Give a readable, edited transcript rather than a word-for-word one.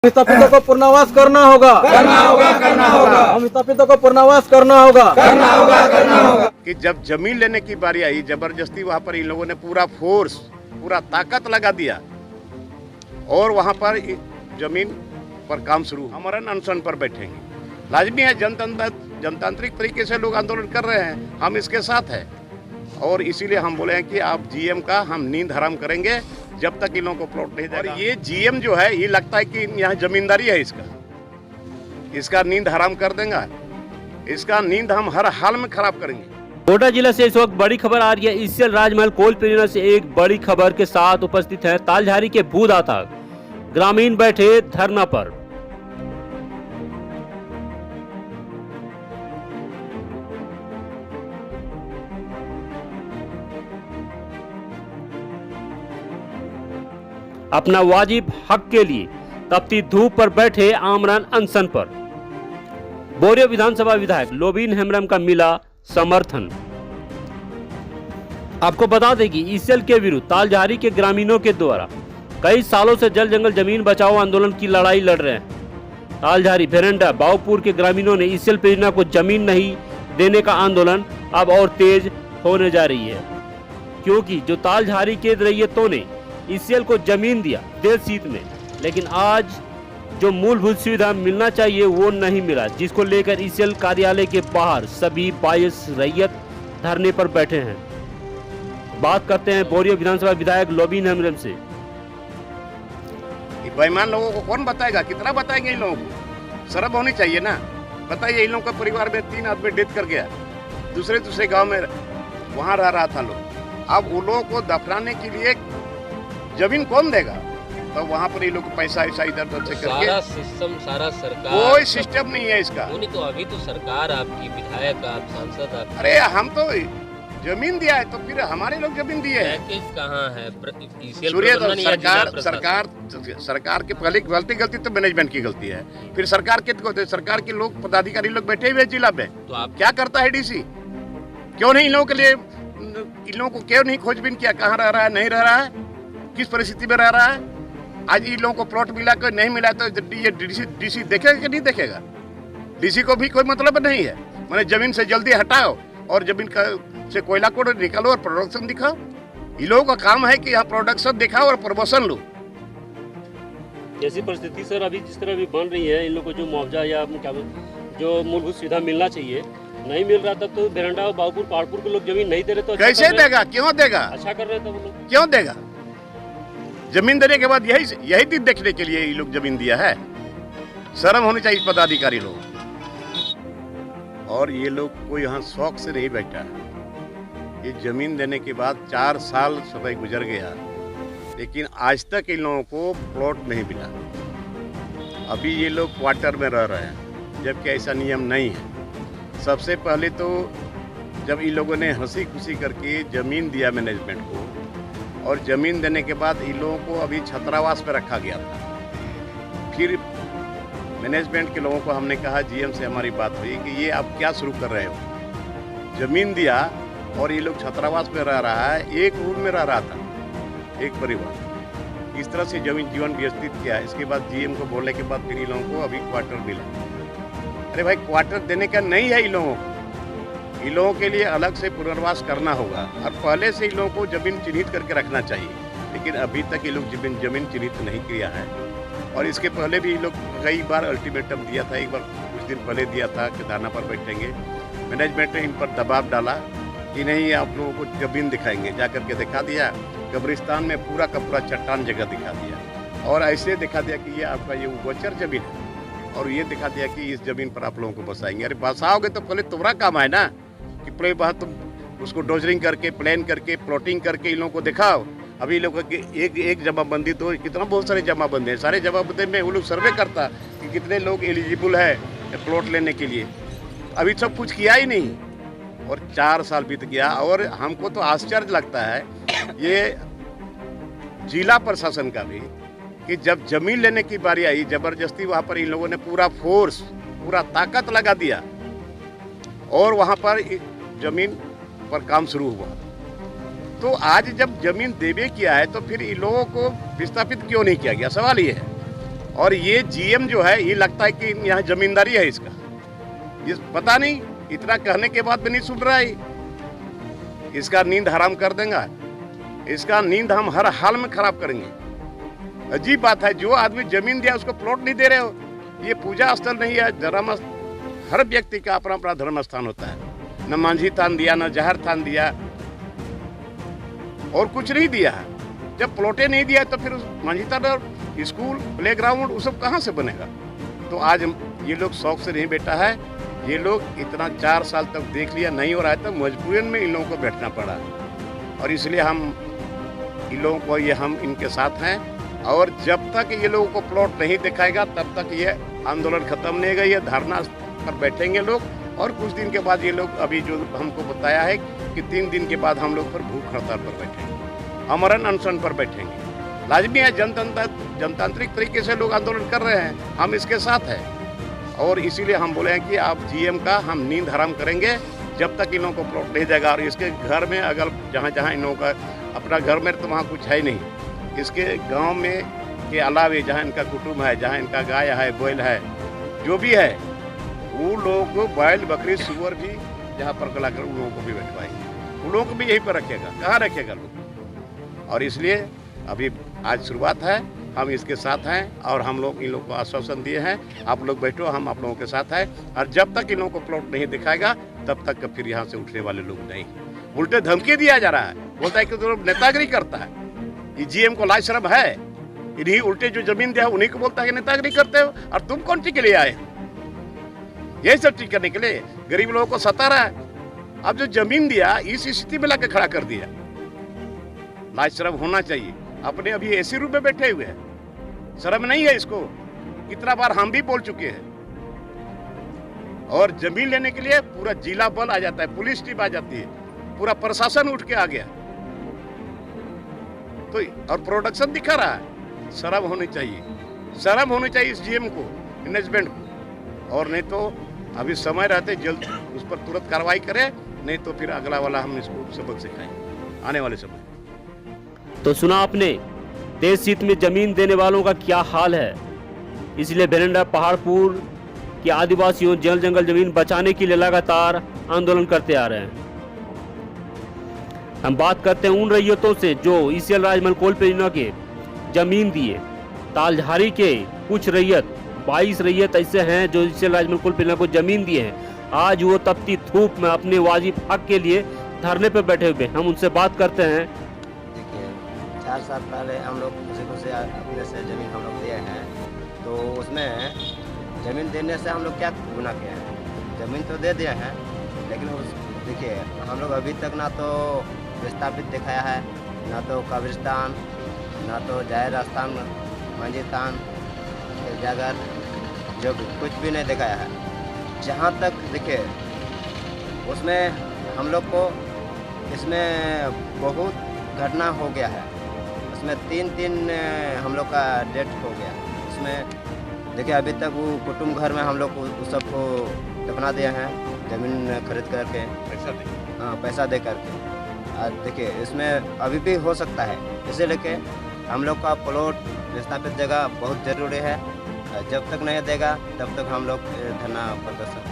विस्थापितों को पुनर्वास करना होगा। हम विस्थापितों को पुनर्वास करना होगा। कि जब जमीन लेने की बारी आई, जबरदस्ती वहाँ पर इन लोगों ने पूरा फोर्स, पूरा ताकत लगा दिया और वहाँ पर जमीन पर काम शुरू। अमरन अनशन पर बैठेंगे, लाजमी है। जनतांत्रिक तरीके से लोग आंदोलन कर रहे हैं, हम इसके साथ हैं और इसीलिए हम बोले हैं कि आप जीएम का हम नींद हराम करेंगे जब तक इन लोगों को प्लॉट नहीं देगा। ये जीएम जो है, ये लगता है कि यहाँ जमींदारी है इसका नींद हराम कर देंगे। इसका नींद हम हर हाल में खराब करेंगे। कोटा जिला से इस वक्त बड़ी खबर आ रही है। ईसीएल राजमहल कोल परियोजना से एक बड़ी खबर के साथ उपस्थित है तालझारी के भूदाता ग्रामीण बैठे धरना पर। अपना वाजिब हक के लिए तपती धूप पर बैठे आमरण अनशन पर बोरियो विधानसभा विधायक लोबीन हेम्ब्रम का मिला समर्थन। आपको बता दें कि ईसीएल के विरुद्ध तालझारी के ग्रामीणों के द्वारा कई सालों से जल जंगल जमीन बचाओ आंदोलन की लड़ाई लड़ रहे हैं। तालझारी भेरंडा बाऊपुर के ग्रामीणों ने ईसीएल परियोजना को जमीन नहीं देने का आंदोलन अब और तेज होने जा रही है, क्योंकि जो तालझारी के रैयतों ने ईसीएल को जमीन दिया देश सीत में, लेकिन आज जो मूलभूत सुविधा मिलना चाहिए वो नहीं मिला, जिसको लेकर ईसीएल कार्यालय के बाहर सभी 22 रैयत धरने पर बैठे हैं। बात करते हैं बोरियो विधानसभा विधायक लोबीन हेम्ब्रम से। बेईमान लोगों को कौन बताएगा, कितना बताएंगे इन लोगों को? शर्म होनी चाहिए ना। बताइए, इन लोगों का परिवार में 3 आदमी डेथ कर गया, दूसरे गांव में वहां रह रहा था लोग। अब उन लोगों को दफनाने के लिए जमीन कौन देगा? तो वहाँ पर ये लोग पैसा ऐसा इधर उधर से करके सारा सिस्टम, सारा सरकार, कोई सिस्टम नहीं है इसका। नहीं तो अभी तो सरकार आपकी, विधायक आप, सांसद आप। अरे हम तो जमीन दिया है तो फिर हमारे लोग जमीन दिए हैं। पैकेज कहाँ है? सूर्य सरकार के पहले गलती तो मैनेजमेंट की गलती है, फिर सरकार के लोग पदाधिकारी लोग बैठे हुए जिला में। तो आप क्या करता है डीसी? क्यों नहीं इन लोगों के लिए, इन लोगों को क्यों नहीं खोजबीन किया? कहाँ रह रहा है, नहीं रह रहा है, किस परिस्थिति में रह रहा है? आज इन लोगों को प्लॉट मिला कर नहीं मिला तो ये डीसी देखेगा कि नहीं देखेगा? डीसी को भी कोई मतलब नहीं है। मैंने जमीन से जल्दी हटाओ और जमीन का से कोयला को निकालो और प्रोडक्शन दिखाओ। इन लोगों का काम है कि यहाँ प्रोडक्शन दिखाओ और प्रमोशन लो। ऐसी परिस्थिति सर अभी जिस तरह भी बन रही है, इन लोगों को जो मुआवजा या क्या जो मूलभूत सुविधा मिलना चाहिए नहीं मिल रहा था, तो भेरंडा और बाऊपुर पहाड़पुर के लोग जमीन नहीं दे रहे तो कैसे देगा? क्यों देगा? अच्छा कर रहे थे वो लोग, क्यों देगा? जमीन देने के बाद यही दिन देखने के लिए ये लोग जमीन दिया है। शर्म होनी चाहिए पदाधिकारी लोग। और ये लोग कोई यहाँ शौक से नहीं बैठा है। ये जमीन देने के बाद 4 साल समय गुजर गया, लेकिन आज तक इन लोगों को प्लॉट नहीं मिला। अभी ये लोग क्वार्टर में रह रहे हैं, जबकि ऐसा नियम नहीं है। सबसे पहले तो जब इन लोगों ने हंसी खुशी करके जमीन दिया मैनेजमेंट को, और जमीन देने के बाद इन लोगों को अभी छात्रावास में रखा गया था। फिर मैनेजमेंट के लोगों को हमने कहा, जीएम से हमारी बात हुई कि ये आप क्या शुरू कर रहे हो? जमीन दिया और ये लोग छात्रावास में रह रहा है, एक रूम में रह रहा था एक परिवार। इस तरह से जीवन व्यतीत किया। इसके बाद जीएम को बोलने के बाद फिर इन लोगों को अभी क्वार्टर मिला। अरे भाई, क्वार्टर देने का नहीं है इन लोगों को। इन लोगों के लिए अलग से पुनर्वास करना होगा और पहले से इन लोगों को जमीन चिन्हित करके रखना चाहिए, लेकिन अभी तक ये लोग जमीन चिन्हित नहीं किया है। और इसके पहले भी ये लोग कई बार अल्टीमेटम दिया था। एक बार कुछ दिन पहले दिया था कि धरना पर बैठेंगे। मैनेजमेंट ने इन पर दबाव डाला कि नहीं, आप लोगों को जमीन दिखाएंगे। जा करके दिखा दिया, कब्रिस्तान में पूरा का पूरा चट्टान जगह दिखा दिया और ऐसे दिखा दिया कि ये आपका ये गोचर जमीन है, और ये दिखा दिया कि इस जमीन पर आप लोगों को बसाएंगे। अरे बसाओगे तो पहले तुम्हारा काम है ना कि पहले बात तुम उसको डोजरिंग करके, प्लान करके, प्लॉटिंग करके इन लोगों को दिखाओ। अभी लोगों की एक जमाबंदी तो कितना बहुत सारे जमाबंदी है। सारे जमाबंदी में वो लोग सर्वे करता कि कितने लोग एलिजिबल है प्लॉट लेने के लिए। अभी सब कुछ किया ही नहीं और 4 साल बीत गया। और हमको तो आश्चर्य लगता है ये जिला प्रशासन का भी, कि जब जमीन लेने की बारी आई, जबरदस्ती वहाँ पर इन लोगों ने पूरा फोर्स, पूरा ताकत लगा दिया और वहाँ पर जमीन पर काम शुरू हुआ। तो आज जब जमीन देवे किया है तो फिर इन लोगों को विस्थापित क्यों नहीं किया गया? सवाल ये है। और ये जीएम जो है ये लगता है कि यहाँ जमींदारी है इसका, ये पता नहीं इतना कहने के बाद भी नहीं सुन रहा है। इसका नींद हराम कर देंगे, इसका नींद हम हर हाल में खराब करेंगे। अजीब बात है, जो आदमी जमीन दिया उसको प्लॉट नहीं दे रहे हो। ये पूजा स्थल नहीं है, धर्म, हर व्यक्ति का अपना अपना धर्म स्थान होता है। न मांझी थान दिया, न जहर थान दिया, और कुछ नहीं दिया है। जब प्लॉटें नहीं दिया तो फिर मांझी थान और स्कूल, प्ले ग्राउंड, वो सब कहाँ से बनेगा? तो आज ये लोग शौक से नहीं बैठा है, ये लोग इतना 4 साल तक देख लिया, नहीं हो रहा है तो मजबूरन में इन लोगों को बैठना पड़ा। और इसलिए हम इन लोगों को, ये हम इनके साथ हैं। और जब तक ये लोगों को प्लॉट नहीं दिखाएगा तब तक ये आंदोलन खत्म नहीं होगा। ये धरना पर बैठेंगे लोग, और कुछ दिन के बाद ये लोग, अभी जो हमको बताया है कि 3 दिन के बाद हम लोग पर भूख हड़ताल पर बैठेंगे, अमरण अनशन पर बैठेंगे। लाजमी है, जनतांत्रिक तरीके से लोग आंदोलन कर रहे हैं, हम इसके साथ हैं। और इसीलिए हम बोले हैं कि आप जीएम का हम नींद हराम करेंगे जब तक इन लोगों को प्लॉट नहीं देगा। और इसके घर में अगर जहाँ जहाँ इन लोगों का अपना घर में तो वहाँ कुछ है नहीं, इसके गांव में के अलावे जहाँ इनका कुटुंब है, जहाँ इनका गाय है, बैल है, जो भी है, वो लोगों को बैल, बकरी, सुअर भी जहाँ पर कला कर उन लोगों को भी बैठवाएंगे। उन लोगों को भी यहीं पर रखेगा, कहाँ रखेगा लोग? और इसलिए अभी आज शुरुआत है, हम इसके साथ हैं। और हम लोग इन लोगों को आश्वासन दिए हैं, आप लोग बैठो, हम आप लोगों के साथ हैं। और जब तक इन लोगों को प्लॉट नहीं दिखाएगा तब तक फिर यहाँ से उठने वाले लोग नहीं। उल्टे धमकी दिया जा रहा है, बोलता है कि तो नेतागिरी करता है। ये जीएम को लाज शर्म है? इन्हीं उल्टे जो जमीन दिया उन्हीं को बोलता है कि नेतागिरी करते हो। और तुम कौन चीज के लिए आए? यही सब चीज करने के लिए गरीब लोगों को सता रहा है। अब जो जमीन दिया इस स्थिति में लाकर खड़ा कर दिया, लाज शर्म होना चाहिए। अपने अभी एसी रूम में बैठे हुए हैं, शर्म नहीं है इसको? कितना बार हम भी बोल चुके हैं। और जमीन लेने के लिए पूरा जिला बल आ जाता है, पुलिस टीम आ जाती है, पूरा प्रशासन उठ के आ गया, तो और प्रोडक्शन दिखा रहा है। शर्म होनी चाहिए, शर्म होनी चाहिए इस जीएम को, मैनेजमेंट को। और नहीं तो अभी समय रहते जल्द उस पर तुरंत कार्रवाई करें, नहीं तो फिर अगला वाला हम इसको सबक सिखाएंगे आने वाले समय। तो सुना आपने देश हित में जमीन देने वालों का क्या हाल है। इसलिए भेरंडा पहाड़पुर के आदिवासियों जल जंगल जमीन बचाने के लिए लगातार आंदोलन करते आ रहे हैं। हम बात करते हैं उन रैयतों से जो ईसीएल राजमहल कोल परियोजना के जमीन दिए। तालझारी के कुछ रैयत, 22 रैयत ऐसे हैं जो ईसीएल राजमहल कोल परियोजना को जमीन दिए हैं। आज वो तपती धूप में अपने वाजिब हक के लिए धरने पर बैठे हुए। हम उनसे बात करते हैं। 4 साल पहले हम लोग खुशी से अपने से ज़मीन हम लोग दिए हैं, तो उसमें ज़मीन देने से हम लोग क्या गुनाह किए हैं? ज़मीन तो दे दिए हैं, लेकिन उस देखिए हम लोग अभी तक ना तो विस्थापित दिखाया है, ना तो कब्रिस्तान, ना तो जाहिर स्थान, मांझी थान, जागर, जो कुछ भी नहीं दिखाया है। जहाँ तक देखिए उसमें हम लोग को इसमें बहुत घटना हो गया है। उसमें 3 हम लोग का डेथ हो गया। उसमें देखिए अभी तक वो कुटुंब घर में हम लोग उस सबको दफना दिए हैं, ज़मीन खरीद करके, पैसा दे करके। देखिए इसमें अभी भी हो सकता है, इसे लेके हम लोग का प्लॉट विस्थापित जगह बहुत ज़रूरी है। जब तक नहीं देगा तब तक हम लोग धरना प्रदर्शन